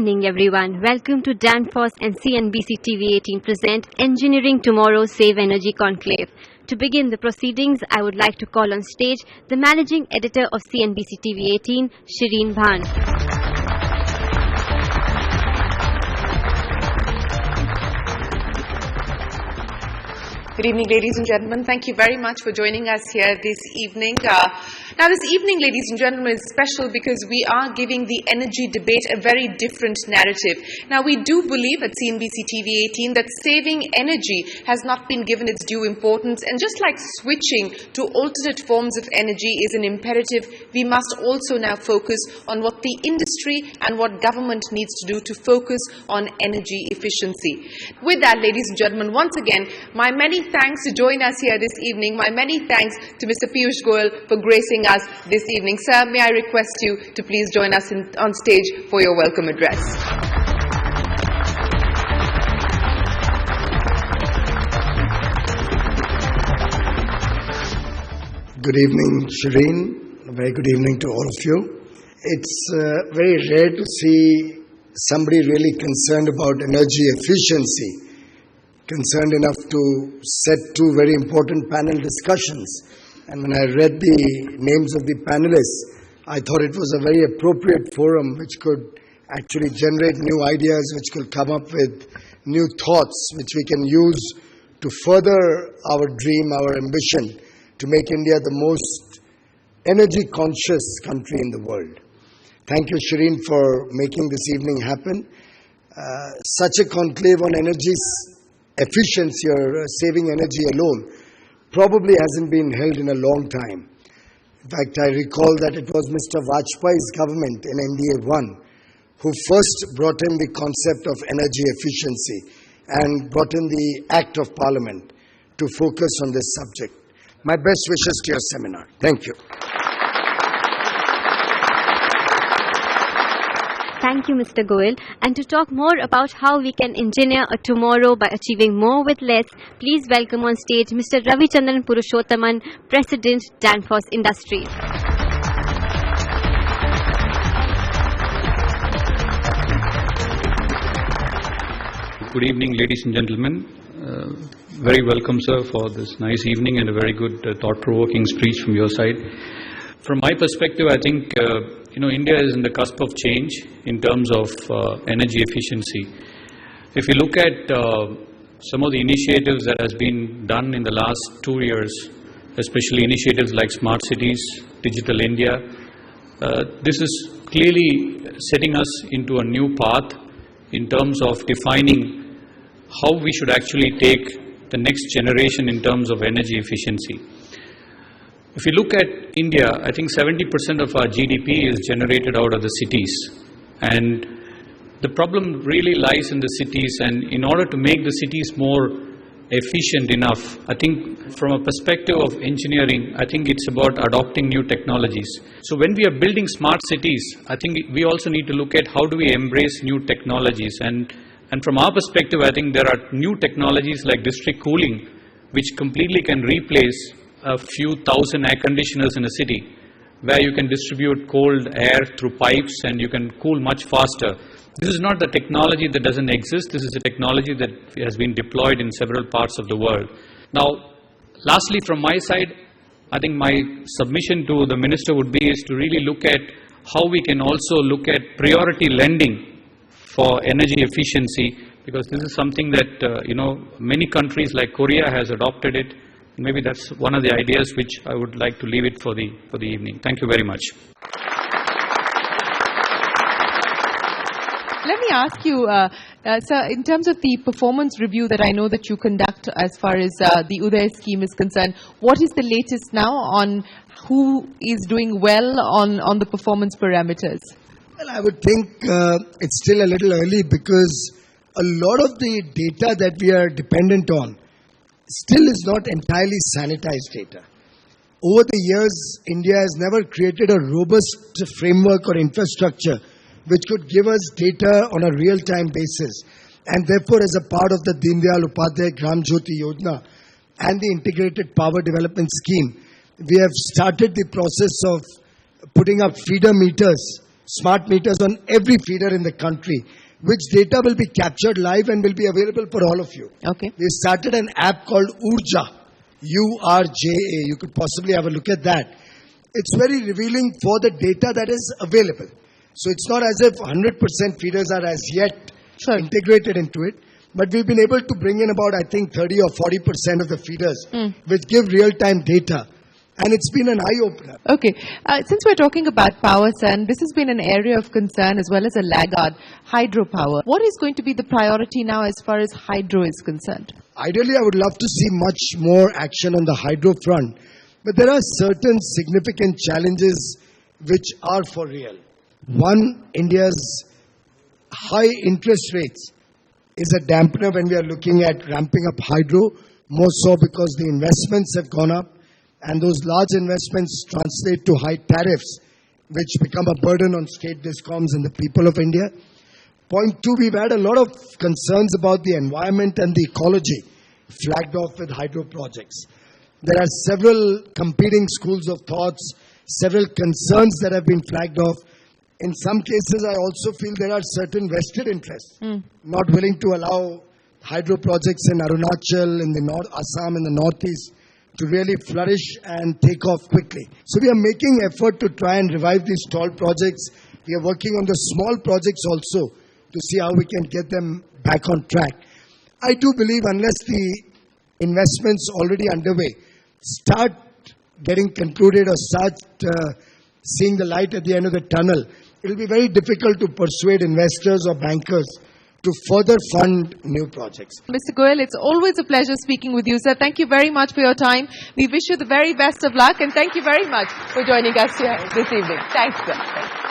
evening, everyone. Welcome to Danfoss and CNBC TV18 present Engineering Tomorrow Save Energy Conclave. To begin the proceedings, I would like to call on stage the Managing Editor of CNBC TV18, Shireen Bhan. Good evening, ladies and gentlemen. Thank you very much for joining us here this evening. Now, this evening, ladies and gentlemen, is special because we are giving the energy debate a very different narrative. Now, we do believe at CNBC TV18 that saving energy has not been given its due importance, and just like switching to alternate forms of energy is an imperative, we must also now focus on what the industry and what government needs to do to focus on energy efficiency. With that, ladies and gentlemen, once again, my many thanks to join us here this evening. My many thanks to Mr. Piyush Goyal for gracing us this evening. Sir, may I request you to please join us on stage for your welcome address. Good evening, Shireen. A very good evening to all of you. It's very rare to see somebody really concerned about energy efficiency, concerned enough to set two very important panel discussions. And when I read the names of the panelists, I thought it was a very appropriate forum which could actually generate new ideas, which could come up with new thoughts, which we can use to further our dream, our ambition to make India the most energy conscious country in the world. Thank you, Shireen, for making this evening happen. Such a conclave on energy efficiency or saving energy alone probably hasn't been held in a long time. In fact, I recall that it was Mr. Vajpayee's government in NDA-1 who first brought in the concept of energy efficiency and brought in the Act of Parliament to focus on this subject. My best wishes to your seminar. Thank you. Thank you, Mr. Goyal. And to talk more about how we can engineer a tomorrow by achieving more with less, please welcome on stage Mr. Ravichandran Purushottaman, President, Danfoss Industries. Good evening, ladies and gentlemen. Very welcome, sir, for this nice evening and a very good thought-provoking speech from your side. From my perspective, I think India is in the cusp of change in terms of energy efficiency. If you look at some of the initiatives that has been done in the last 2 years, especially initiatives like Smart Cities, Digital India, this is clearly setting us into a new path in terms of defining how we should actually take the next generation in terms of energy efficiency. If you look at India, I think 70% of our GDP is generated out of the cities. And the problem really lies in the cities, and in order to make the cities more efficient enough, I think from a perspective of engineering, I think it's about adopting new technologies. So when we are building smart cities, I think we also need to look at how do we embrace new technologies. And from our perspective, I think there are new technologies like district cooling, which completely can replace a few thousand air conditioners in a city, where you can distribute cold air through pipes and you can cool much faster. This is not the technology that doesn't exist. This is a technology that has been deployed in several parts of the world. Now, lastly, from my side, I think my submission to the minister would be is to really look at how we can also look at priority lending for energy efficiency, because this is something that many countries like Korea has adopted it. Maybe that's one of the ideas which I would like to leave it for the evening. Thank you very much. Let me ask you, sir, in terms of the performance review that I know that you conduct as far as the Uday scheme is concerned, what is the latest now on who is doing well on the performance parameters? Well, I would think it's still a little early because a lot of the data that we are dependent on still is not entirely sanitized data. Over the years, India has never created a robust framework or infrastructure which could give us data on a real-time basis. And therefore, as a part of the Deen Dayal Upadhyay Gram Jyoti Yojana and the Integrated Power Development Scheme, we have started the process of putting up feeder meters smart meters on every feeder in the country, which data will be captured live and will be available for all of you. Okay. We started an app called Urja, U-R-J-A. You could possibly have a look at that. It's very revealing for the data that is available. So it's not as if 100% feeders are as yet integrated into it, but we've been able to bring in about, I think, 30 or 40% of the feeders, which give real-time data. And it's been an eye-opener. Okay. Since we're talking about power, sir, and this has been an area of concern as well as a laggard, hydropower. What is going to be the priority now as far as hydro is concerned? Ideally, I would love to see much more action on the hydro front. But there are certain significant challenges which are for real. One, India's high interest rates is a dampener when we are looking at ramping up hydro, more so because the investments have gone up. And those large investments translate to high tariffs, which become a burden on state discoms and the people of India. Point two, we've had a lot of concerns about the environment and the ecology flagged off with hydro projects. There are several competing schools of thoughts, several concerns that have been flagged off. In some cases, I also feel there are certain vested interests, not willing to allow hydro projects in Arunachal, in the North, Assam, in the Northeast, to really flourish and take off quickly. So we are making effort to try and revive these stalled projects. We are working on the small projects also to see how we can get them back on track. I do believe unless the investments already underway start getting concluded or start seeing the light at the end of the tunnel, it will be very difficult to persuade investors or bankers to further fund new projects. Mr. Goyal, it's always a pleasure speaking with you, sir. Thank you very much for your time. We wish you the very best of luck, and thank you very much for joining us here this evening. Thanks, sir. Thank you.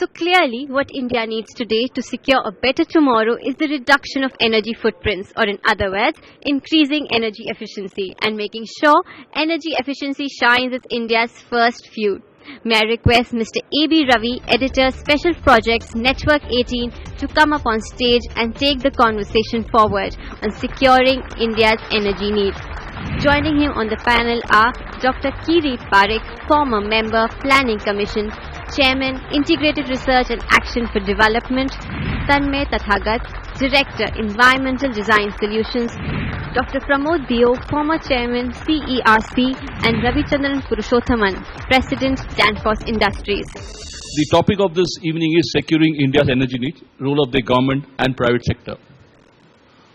So clearly, what India needs today to secure a better tomorrow is the reduction of energy footprints, or in other words, increasing energy efficiency and making sure energy efficiency shines as India's first feud. May I request Mr. A.B. Ravi, Editor, Special Projects, Network 18, to come up on stage and take the conversation forward on securing India's energy needs. Joining him on the panel are Dr. Kirit Parekh, former member, Planning Commission, Chairman, Integrated Research and Action for Development, Tanmay Tathagat, Director, Environmental Design Solutions, Dr. Pramod Dio, former Chairman, CERC, and Ravichandran Purushothaman, President, Danfoss Industries. The topic of this evening is securing India's energy needs, role of the government and private sector.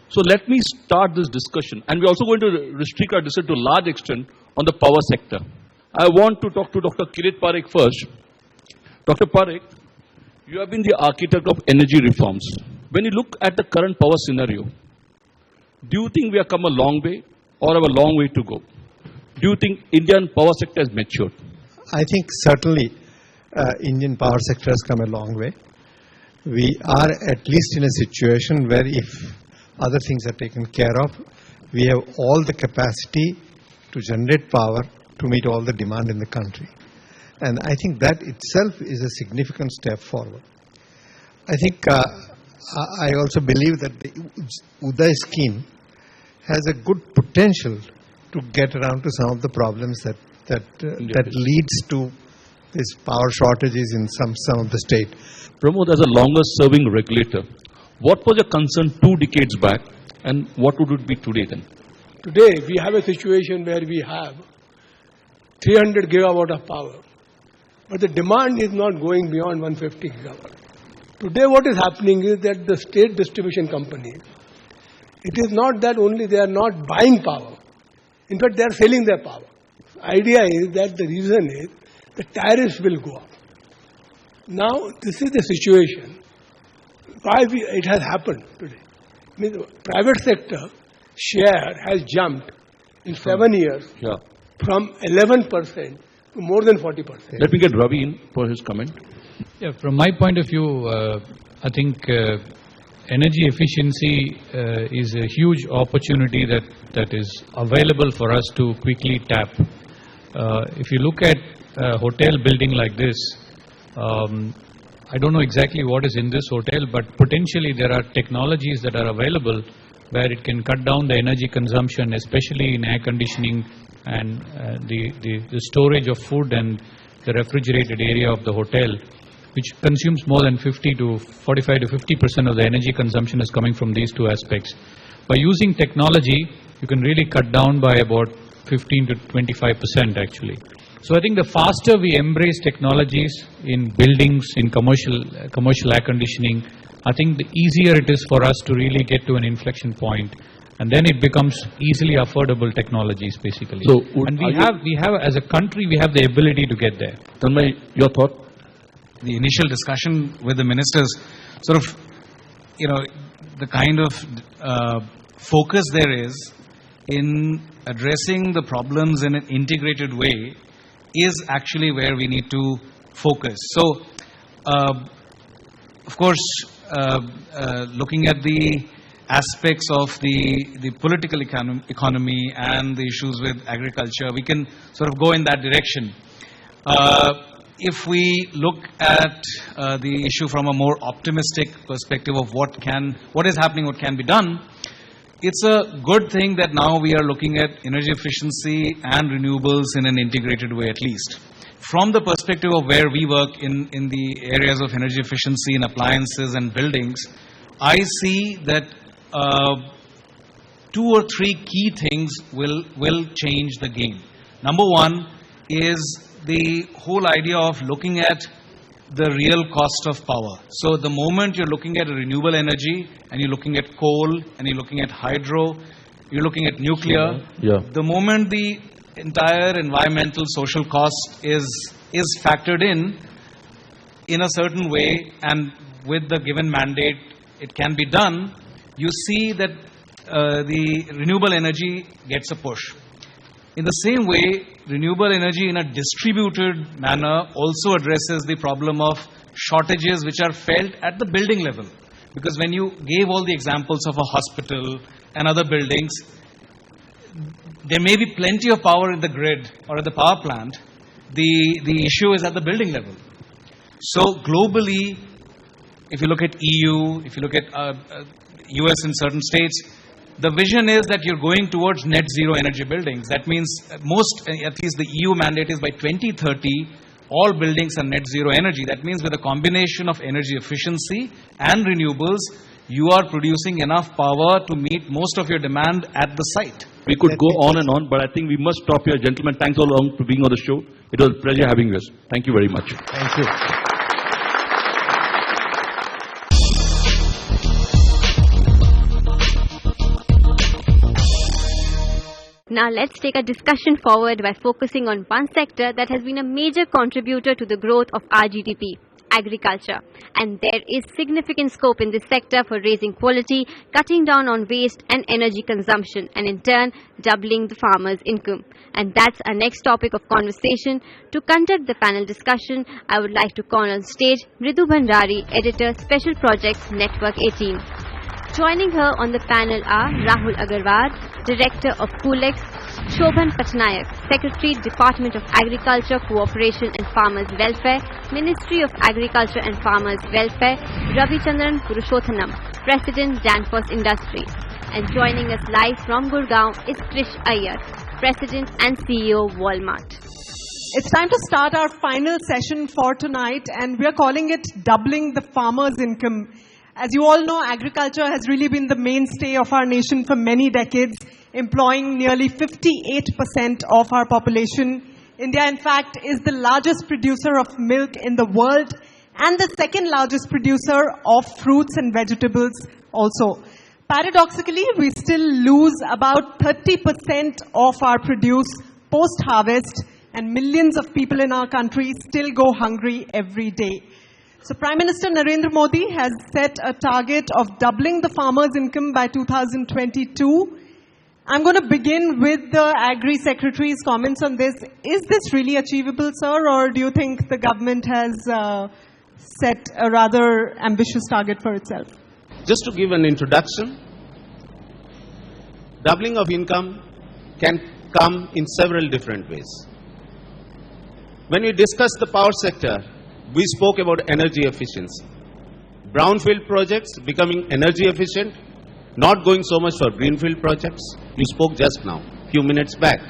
So let me start this discussion, and we're also going to restrict our discussion to a large extent on the power sector. I want to talk to Dr. Kirit Parekh first. Dr. Parekh, you have been the architect of energy reforms. When you look at the current power scenario, do you think we have come a long way or have a long way to go? Do you think Indian power sector has matured? I think certainly Indian power sector has come a long way. We are at least in a situation where if other things are taken care of, we have all the capacity to generate power to meet all the demand in the country. And I think that itself is a significant step forward. I think I also believe that the Uday scheme has a good potential to get around to some of the problems that leads to these power shortages in some of the state. Pramod, as a longer-serving regulator, what was your concern 2 decades back, and what would it be today then? Today, we have a situation where we have 300 gigawatt of power, but the demand is not going beyond 150 gigawatt. Today, what is happening is that the state distribution companies, it is not that only they are not buying power. In fact, they are selling their power. The idea is that the reason is the tariffs will go up. Now, this is the situation. Why it has happened today. I mean, the private sector share has jumped in 7 years from 11% to more than 40%. Let me get Ravi in for his comment. Yeah, from my point of view, I think energy efficiency is a huge opportunity that is available for us to quickly tap. If you look at a hotel building like this, I don't know exactly what is in this hotel, but potentially there are technologies that are available where it can cut down the energy consumption, especially in air conditioning and the storage of food and the refrigerated area of the hotel, which consumes more than 45 to 50% of the energy consumption is coming from these two aspects. By using technology, you can really cut down by about 15 to 25% actually. So I think the faster we embrace technologies in buildings, in commercial air conditioning, I think the easier it is for us to really get to an inflection point, and then it becomes easily affordable technologies basically. So and we have as a country, we have the ability to get there. Tanmay, your thought? The initial discussion with the ministers, sort of, the kind of focus there is in addressing the problems in an integrated way is actually where we need to focus. So, of course, looking at the aspects of the political economy and the issues with agriculture, we can sort of go in that direction. If we look at the issue from a more optimistic perspective of what is happening, what can be done, it's a good thing that now we are looking at energy efficiency and renewables in an integrated way at least. From the perspective of where we work in the areas of energy efficiency in appliances and buildings, I see that 2 or 3 key things will change the game. Number one is the whole idea of looking at the real cost of power. So the moment you're looking at renewable energy and you're looking at coal and you're looking at hydro, you're looking at nuclear, the moment the entire environmental social cost is factored in a certain way, and with the given mandate it can be done, you see that the renewable energy gets a push. In the same way, renewable energy in a distributed manner also addresses the problem of shortages which are felt at the building level. Because when you gave all the examples of a hospital and other buildings, there may be plenty of power in the grid or at the power plant. The issue is at the building level. So globally, if you look at EU, if you look at US in certain states, the vision is that you're going towards net zero energy buildings. That means at least the EU mandate is by 2030, all buildings are net zero energy. That means with a combination of energy efficiency and renewables, you are producing enough power to meet most of your demand at the site. We could go on and on, but I think we must stop here. Gentlemen, thanks all along for being on the show. It was a pleasure having you. Thank you very much. Thank you. Now let's take a discussion forward by focusing on one sector that has been a major contributor to the growth of our GDP, agriculture. And there is significant scope in this sector for raising quality, cutting down on waste and energy consumption, and in turn doubling the farmers' income. And that's our next topic of conversation. To conduct the panel discussion, I would like to call on stage Mridu Bhandari, Editor, Special Projects, Network 18. Joining her on the panel are Rahul Agarwal, Director of Kulex, Shobhan Patnaik, Secretary, Department of Agriculture, Cooperation and Farmers Welfare, Ministry of Agriculture and Farmers Welfare, Ravichandran Purushottanam, President, Danfoss Industries. And joining us live from Gurgaon is Krish Iyer, President and CEO, Walmart. It's time to start our final session for tonight, and we're calling it Doubling the Farmer's Income. As you all know, agriculture has really been the mainstay of our nation for many decades, employing nearly 58% of our population. India, in fact, is the largest producer of milk in the world and the second largest producer of fruits and vegetables also. Paradoxically, we still lose about 30% of our produce post-harvest, and millions of people in our country still go hungry every day. So Prime Minister Narendra Modi has set a target of doubling the farmer's income by 2022. I'm going to begin with the Agri Secretary's comments on this. Is this really achievable, sir, or do you think the government has set a rather ambitious target for itself? Just to give an introduction, doubling of income can come in several different ways. When we discussed the power sector, we spoke about energy efficiency. Brownfield projects becoming energy efficient not going so much for greenfield projects. You spoke just now, few minutes back.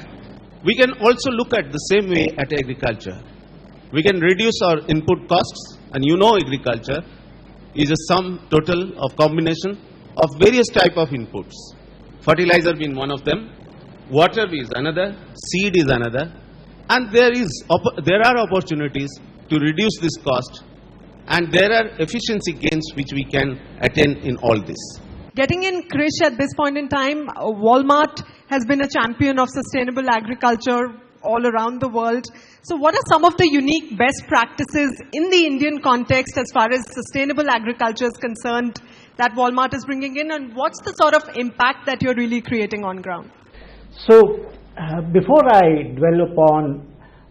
We can also look at the same way at agriculture. We can reduce our input costs, and you know agriculture is a sum total of combination of various type of inputs. Fertilizer being one of them, water is another, seed is another, and there are opportunities to reduce this cost, and there are efficiency gains which we can attain in all this. Getting in, Krish, at this point in time, Walmart has been a champion of sustainable agriculture all around the world. So what are some of the unique best practices in the Indian context as far as sustainable agriculture is concerned that Walmart is bringing in, and what's the sort of impact that you're really creating on ground? So before I dwell upon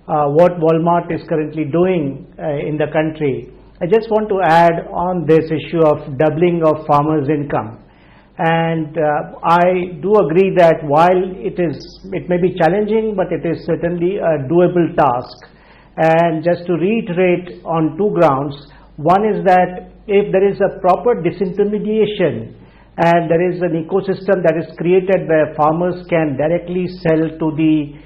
what Walmart is currently doing in the country, I just want to add on this issue of doubling of farmers' income. And I do agree that while it may be challenging, but it is certainly a doable task. And just to reiterate on two grounds, one is that if there is a proper disintermediation and there is an ecosystem that is created where farmers can directly sell to the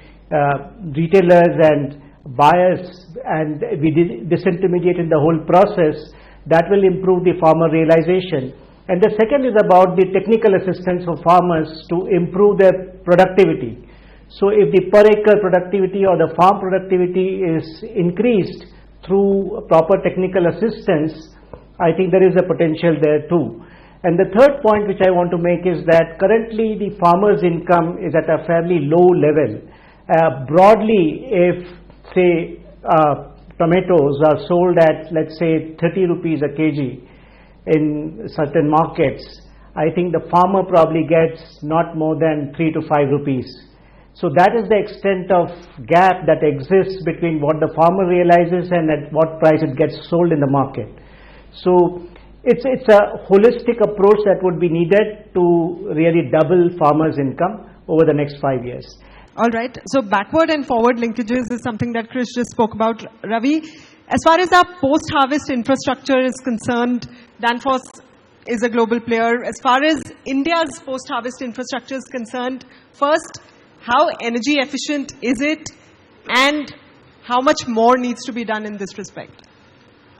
retailers and buyers, and we disintermediate in the whole process, that will improve the farmer realization. And the second is about the technical assistance for farmers to improve their productivity. So if the per acre productivity or the farm productivity is increased through proper technical assistance, I think there is a potential there too. And the third point which I want to make is that currently the farmer's income is at a fairly low level. Broadly, if say tomatoes are sold at, let's say, 30 rupees a kg, in certain markets, I think the farmer probably gets not more than 3 to 5 rupees. So that is the extent of gap that exists between what the farmer realizes and at what price it gets sold in the market. So it's a holistic approach that would be needed to really double farmers' income over the next 5 years. All right. So backward and forward linkages is something that Krish just spoke about. Ravi, as far as our post-harvest infrastructure is concerned, Danfoss is a global player. As far as India's post-harvest infrastructure is concerned, first, how energy efficient is it, and how much more needs to be done in this respect?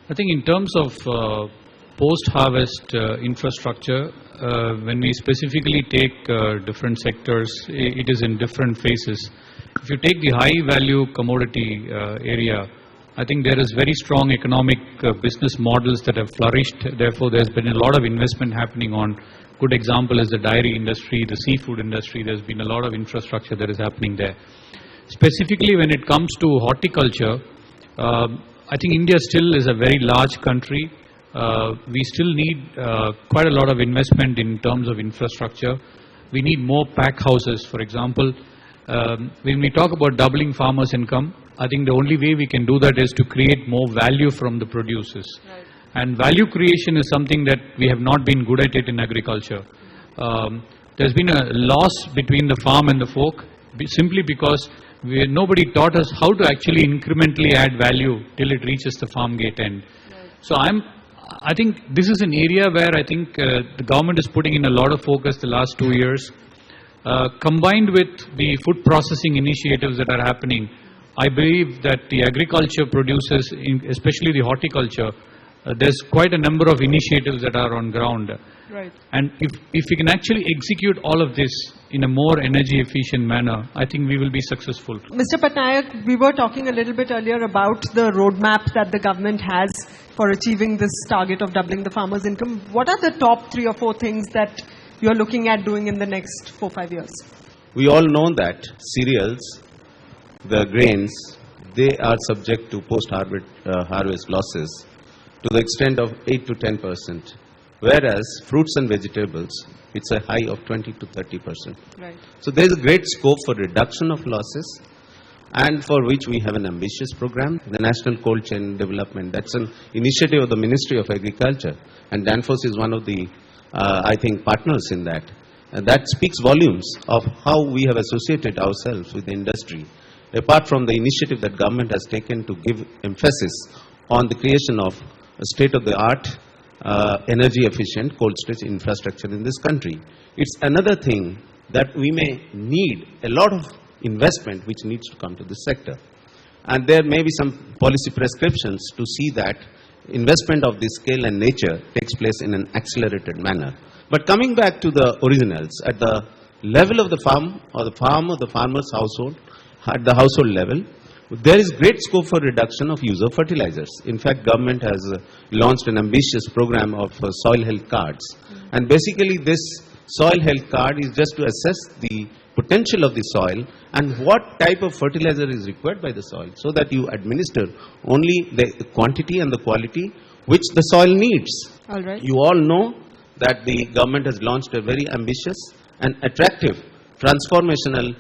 I think in terms of post-harvest infrastructure, when we specifically take different sectors, it is in different phases. If you take the high-value commodity area, I think there is very strong economic business models that have flourished. Therefore, there's been a lot of investment happening on. Good example is the dairy industry, the seafood industry. There's been a lot of infrastructure that is happening there. Specifically, when it comes to horticulture, I think India still is a very large country. We still need quite a lot of investment in terms of infrastructure. We need more pack houses, for example. When we talk about doubling farmers' income, I think the only way we can do that is to create more value from the producers. Right. And value creation is something that we have not been good at it in agriculture. There's been a loss between the farm and the folk simply because nobody taught us how to actually incrementally add value till it reaches the farm gate end. Right. So I think this is an area where I think the government is putting in a lot of focus the last 2 years. Combined with the food processing initiatives that are happening, I believe that the agriculture producers, especially the horticulture, there's quite a number of initiatives that are on ground. Right. And if we can actually execute all of this in a more energy efficient manner, I think we will be successful. Mr. Patnaik, we were talking a little bit earlier about the roadmap that the government has for achieving this target of doubling the farmer's income. What are the top 3 or 4 things that you're looking at doing in the next 4-5 years? We all know that cereals, the grains, they are subject to post-harvest losses to the extent of 8 to 10%, whereas fruits and vegetables, it's a high of 20 to 30%. Right. So there is a great scope for reduction of losses, and for which we have an ambitious program, the National Cold Chain Development. That's an initiative of the Ministry of Agriculture, and Danfoss is one of the, I think, partners in that. And that speaks volumes of how we have associated ourselves with the industry, apart from the initiative that government has taken to give emphasis on the creation of a state-of-the-art energy efficient cold storage infrastructure in this country. It's another thing that we may need a lot of investment which needs to come to this sector. And there may be some policy prescriptions to see that investment of this scale and nature takes place in an accelerated manner. But coming back to the originals, at the level of the farm or the farmer's household, at the household level, there is great scope for reduction of use of fertilizers. In fact, government has launched an ambitious program of soil health cards. And basically this soil health card is just to assess the potential of the soil and what type of fertilizer is required by the soil, so that you administer only the quantity and the quality which the soil needs. All right. You all know that the government has launched a very ambitious and attractive transformational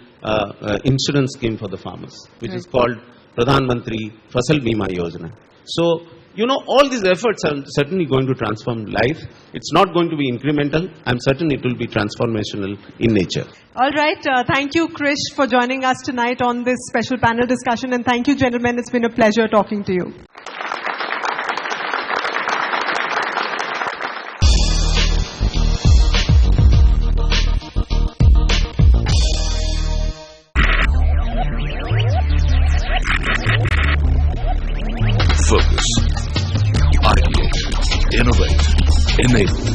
insurance scheme for the farmers, which is called Pradhan Mantri Fasal Bima Yojana. So, you know, all these efforts are certainly going to transform life. It's not going to be incremental. I'm certain it will be transformational in nature. All right. Thank you, Krish, for joining us tonight on this special panel discussion. And thank you, gentlemen. It's been a pleasure talking to you. Focus, ideate, innovate, enable.